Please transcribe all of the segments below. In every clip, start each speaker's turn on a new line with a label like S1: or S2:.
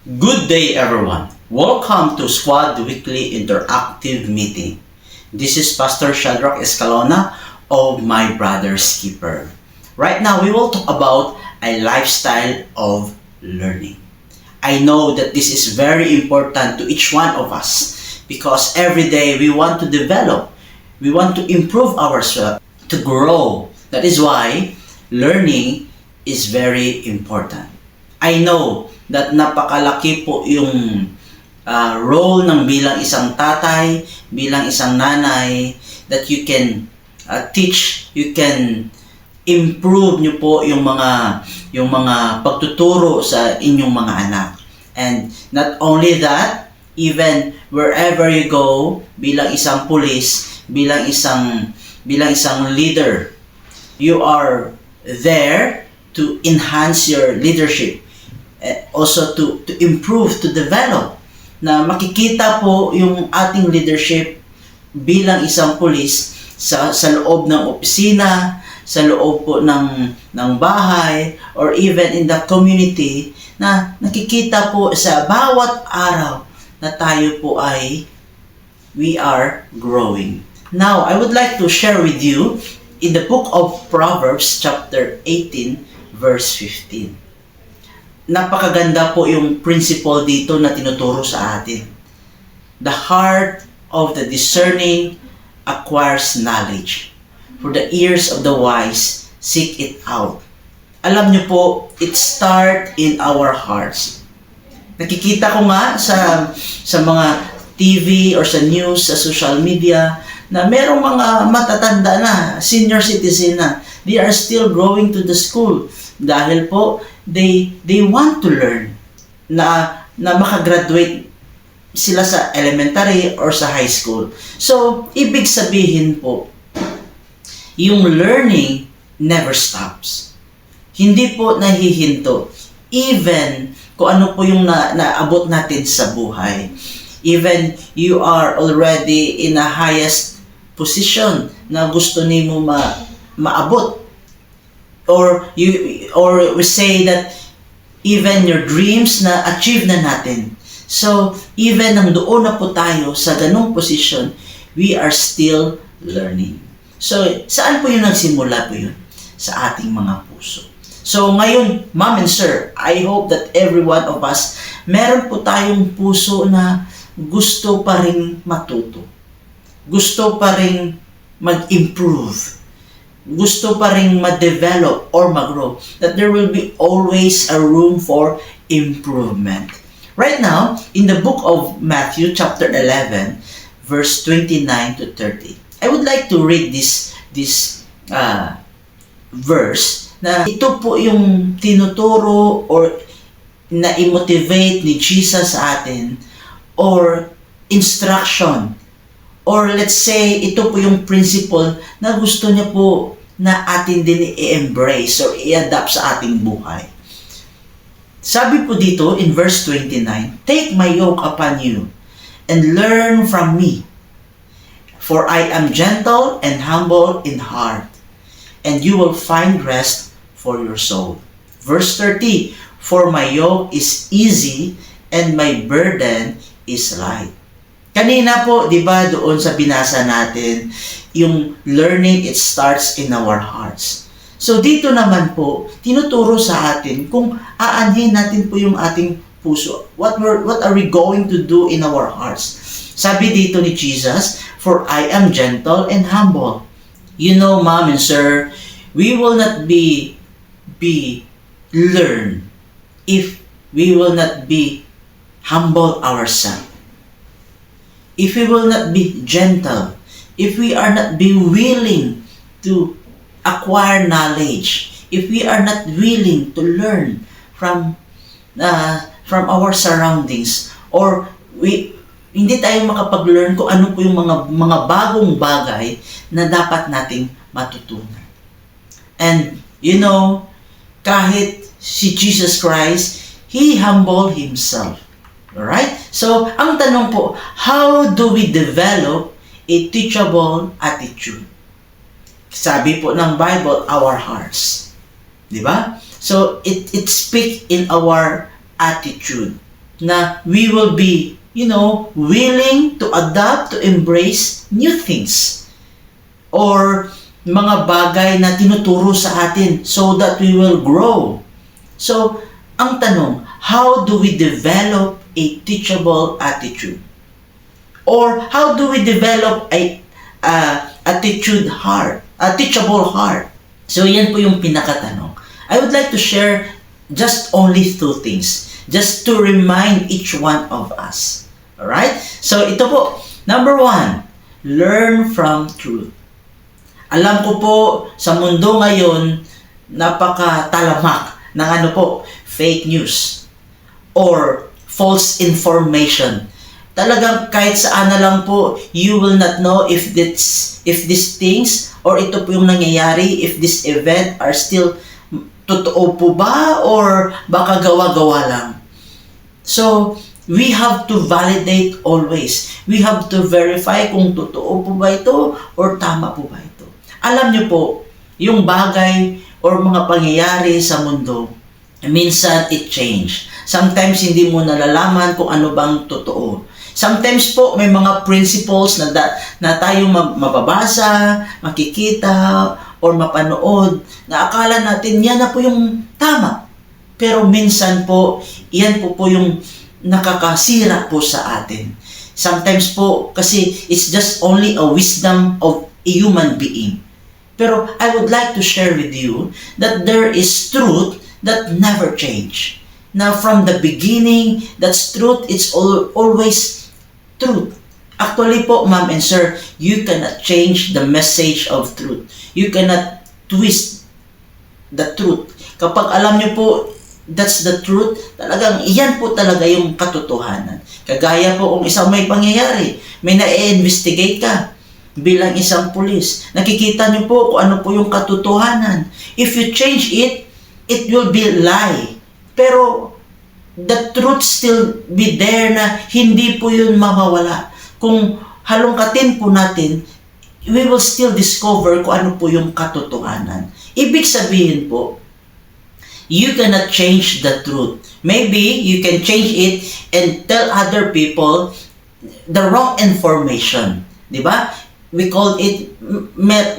S1: Good day, everyone. Welcome to Squad Weekly Interactive Meeting. This is Pastor Shadrach Escalona of My Brother's Keeper. Right now, we will talk about a lifestyle of learning. I know that this is very important to each one of us because every day we want to develop, we want to improve ourselves, to grow. That is why learning is very important. I know that napakalaki po yung role ng bilang isang tatay, bilang isang nanay, that you can teach, you can improve nyo po yung mga pagtuturo sa inyong mga anak. And not only that, even wherever you go, bilang isang pulis, bilang isang leader, you are there to enhance your leadership. Also to improve, to develop, na makikita po yung ating leadership bilang isang pulis sa loob ng opisina, sa loob po ng bahay, or even in the community, na nakikita po sa bawat araw na tayo po we are growing. Now, I would like to share with you in the book of Proverbs chapter 18 verse 15. Napakaganda po yung principle dito na tinuturo sa atin. The heart of the discerning acquires knowledge, for the ears of the wise seek it out. Alam niyo po, it start in our hearts. Nakikita ko nga sa mga TV or sa news, sa social media, na merong mga matatanda na, senior citizen na, they are still going to the school dahil po they want to learn na makagraduate sila sa elementary or sa high school. So, ibig sabihin po, yung learning never stops. Hindi po nahihinto. Even kung ano po yung naabot natin sa buhay. Even you are already in a highest position na gusto nimo maabot. Or we say that even your dreams na achieve na natin. So, even nang doon na po tayo sa ganung position, we are still learning. So, saan po yung nagsimula po yun? Sa ating mga puso. So, ngayon, ma'am and sir, I hope that every one of us, meron po tayong puso na gusto pa rin matuto. Gusto pa rin mag-improve. Gusto pa rin ma-develop or mag-grow, that there will be always a room for improvement. Right now, in the book of Matthew chapter 11, verse 29 to 30, I would like to read this verse na ito po yung tinuturo or na-motivate ni Jesus sa atin, or instruction, or let's say, ito po yung principle na gusto niya po na atin din i-embrace or i-adapt sa ating buhay. Sabi po dito in verse 29, "Take my yoke upon you and learn from me, for I am gentle and humble in heart, and you will find rest for your soul." Verse 30, "For my yoke is easy and my burden is light." Kanina po, di ba, doon sa binasa natin, yung learning, it starts in our hearts. So dito naman po, tinuturo sa atin kung aanhin natin po yung ating puso. What are we going to do in our hearts? Sabi dito ni Jesus, "For I am gentle and humble." You know, ma'am and sir, we will not be learn if we will not be humble ourselves. If we will not be gentle, if we are not be willing to acquire knowledge, if we are not willing to learn from our surroundings, or hindi tayo makapag-learn kung ano po yung mga bagong bagay na dapat nating matutunan. And you know, kahit si Jesus Christ, He humbled Himself. Alright? So, ang tanong po, how do we develop a teachable attitude? Sabi po ng Bible, our hearts. Di ba? So, it speaks in our attitude. na we will be, willing to adapt, to embrace new things. Or mga bagay na tinuturo sa atin so that we will grow. So, ang tanong, how do we develop a teachable attitude? Or how do we develop a teachable heart? So, yan po yung pinakatanong. I would like to share just only 2 things, just to remind each one of us. Alright? So, ito po. Number 1, learn from truth. Alam ko po, sa mundo ngayon, napakatalamak ng fake news or false information. Talagang kahit saan na lang po, you will not know if these things or ito po yung nangyayari, if this event are still totoo po ba or baka gawa-gawa lang. So, we have to validate always. We have to verify kung totoo po ba ito or tama po ba ito. Alam niyo po, yung bagay or mga pangyayari sa mundo, minsan it change. Sometimes hindi mo nalalaman kung ano bang totoo. Sometimes po may mga principles na tayo mababasa, makikita, or mapanood, na akala natin yan na po yung tama. Pero minsan po, yan po yung nakakasira po sa atin. Sometimes po, kasi it's just only a wisdom of a human being. Pero I would like to share with you that there is truth that never change. Now, from the beginning, that's truth. It's always truth. Actually po, ma'am and sir, you cannot change the message of truth. You cannot twist the truth. Kapag alam nyo po, that's the truth, talagang iyan po talaga yung katotohanan. Kagaya po kung isang may pangyayari, may na-investigate ka bilang isang pulis. Nakikita niyo po kung ano po yung katotohanan. If you change it, it will be lie. Pero the truth still be there na hindi po yun mawawala. Kung halongkatin po natin, we will still discover kung ano po yung katotohanan. Ibig sabihin po, you cannot change the truth. Maybe you can change it and tell other people the wrong information. Diba? We call it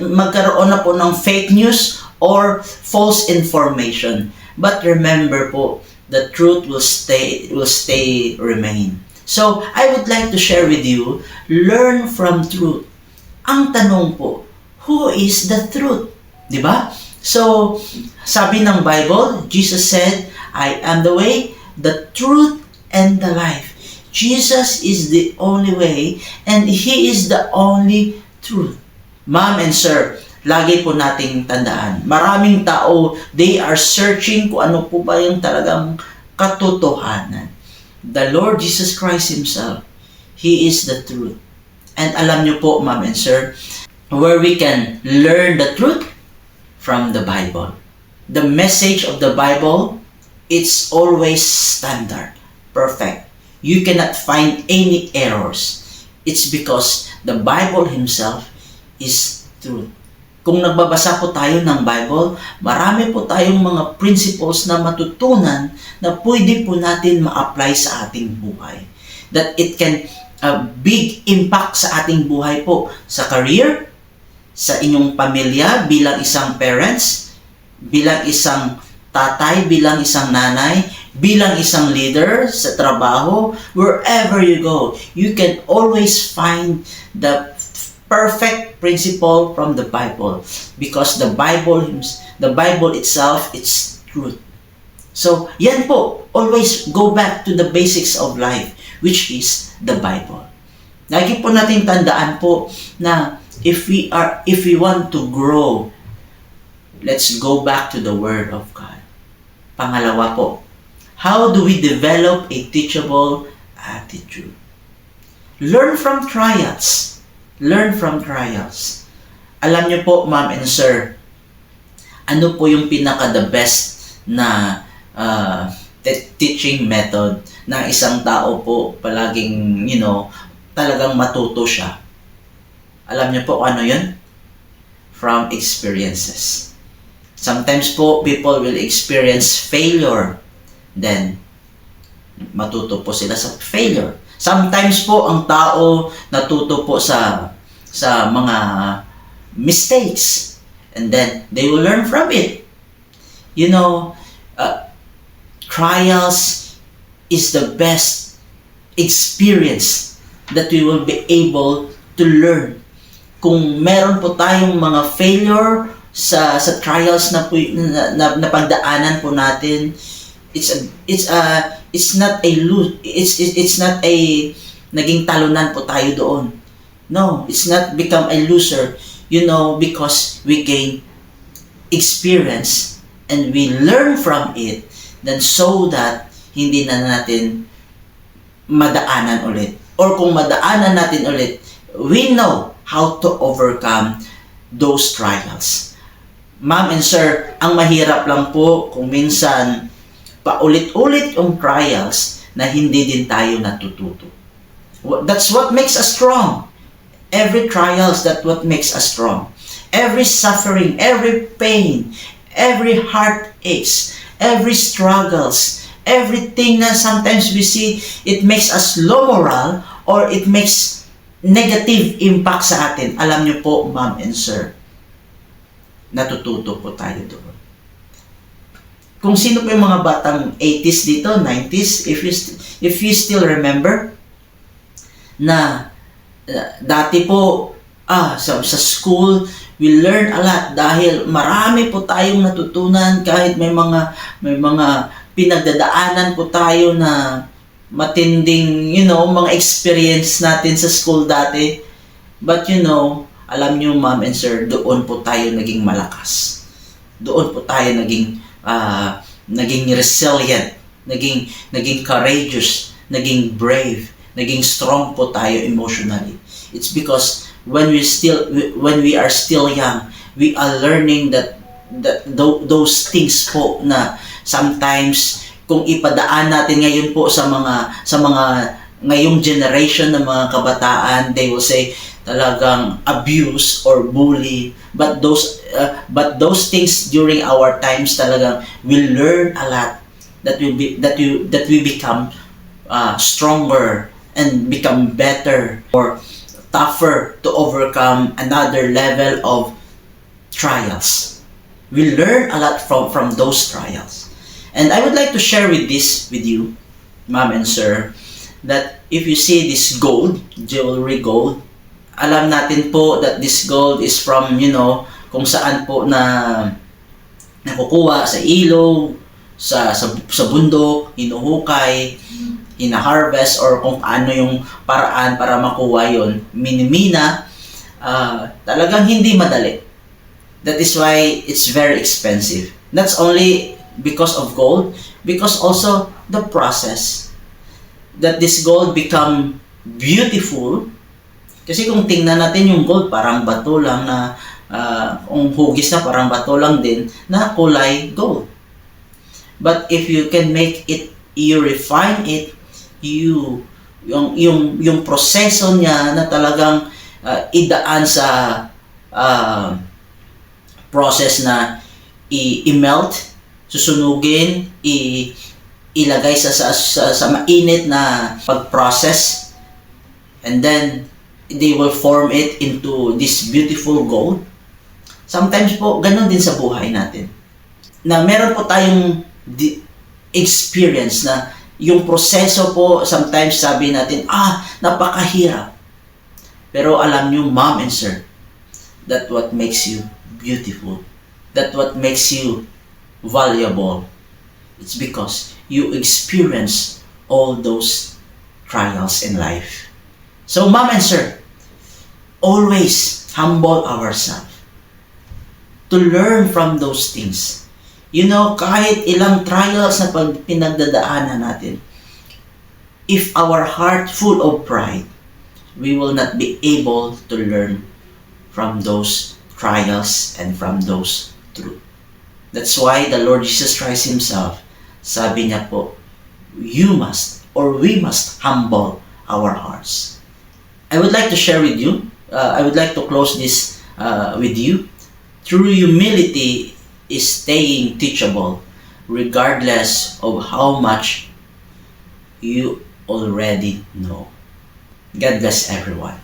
S1: magkaroon na po ng fake news or false information. But remember po, the truth will remain. So, I would like to share with you, learn from truth. Ang tanong po, who is the truth? Diba? So, sabi ng Bible, Jesus said, I am the way, the truth, and the life. Jesus is the only way, and He is the only truth. Ma'am and sir, lagi po nating tandaan, maraming tao, they are searching kung ano po ba yung talagang katotohanan. The Lord Jesus Christ Himself, He is the truth. And alam niyo po, ma'am and sir, where we can learn the truth from the Bible. The message of the Bible, it's always standard, perfect. You cannot find any errors. It's because the Bible Himself is truth. Kung nagbabasa po tayo ng Bible, marami po tayong mga principles na matutunan na pwede po natin ma-apply sa ating buhay. That it can big impact sa ating buhay po, sa career, sa inyong pamilya, bilang isang parents, bilang isang tatay, bilang isang nanay, bilang isang leader sa trabaho, wherever you go, you can always find the perfect principle from the Bible, because the Bible itself, it's truth. So, yan po, always go back to the basics of life, which is the Bible. Lagi po nating tandaan po na if we want to grow, let's go back to the Word of God. Pangalawa po, how do we develop a teachable attitude? Learn from trials. Learn from trials. Alam niyo po, ma'am and sir, ano po yung pinaka-the best na teaching method na isang tao po palaging, talagang matuto siya? Alam niyo po ano yun? From experiences. Sometimes po, people will experience failure. Then, Matuto po sila sa failure. Sometimes po ang tao natuto po sa mga mistakes, and then they will learn from it. You know, trials is the best experience that we will be able to learn. Kung meron po tayong mga failure sa trials na pagdaanan po natin, it's not a naging talunan po tayo doon. No, it's not become a loser, because we gain experience and we learn from it, then so that hindi na natin madaanan ulit. Or kung madaanan natin ulit, we know how to overcome those trials. Ma'am and sir, ang mahirap lang po kung minsan paulit-ulit yung trials na hindi din tayo natututo. That's what makes us strong. Every trials, that's what makes us strong. Every suffering, every pain, every heartaches, every struggles, everything na sometimes we see, it makes us low moral or it makes negative impact sa atin. Alam niyo po, ma'am and sir, natututo po tayo doon. Kung sino po yung mga batang 80s dito, 90s, if you still remember, na dati po, sa school, we learn a lot dahil marami po tayong natutunan kahit may mga pinagdadaanan po tayo na matinding, mga experience natin sa school dati. But alam nyo, ma'am and sir, doon po tayo naging malakas. Doon po tayo naging resilient, naging courageous, naging brave, naging strong po tayo emotionally. It's because when we are still young, we are learning that those things po na sometimes kung ipadaan natin ngayon po sa mga ngayong generation ng mga kabataan, they will say talagang abuse or bully, but those things during our times talagang we learn a lot, that we become stronger and become better or tougher to overcome another level of trials. We learn a lot from those trials. And I would like to share with you, ma'am and sir, that if you see this jewelry gold, alam natin po that this gold is from, kung saan po na nakukuha sa ilog, sa bundok, hinuhukay, hina-harvest, or kung ano yung paraan para makuha yon, minimina, talagang hindi madali. That is why it's very expensive. That's only because of gold, because also the process that this gold become beautiful. Kasi kung tingnan natin yung gold, parang bato lang na, kung hugis na parang bato lang din na kulay gold. But if you can make it, you refine it, yung proseso niya na talagang idaan sa process na i-melt, susunugin, ilagay sa mainit na pag-process, and then they will form it into this beautiful gold. Sometimes po, ganun din sa buhay natin. Na meron po tayong experience na yung proseso po, sometimes sabi natin, napakahirap. Pero alam nyo, ma'am and sir, that what makes you beautiful, that what makes you valuable, it's because you experience all those trials in life. So, ma'am and sir, always humble ourselves to learn from those things. Kahit ilang trials na pinagdadaanan natin, if our heart full of pride, we will not be able to learn from those trials and from those truths. That's why the Lord Jesus Christ Himself, sabi niya po, we must humble our hearts. I would like to share with you, I would like to close this with you. True humility is staying teachable regardless of how much you already know. God bless everyone.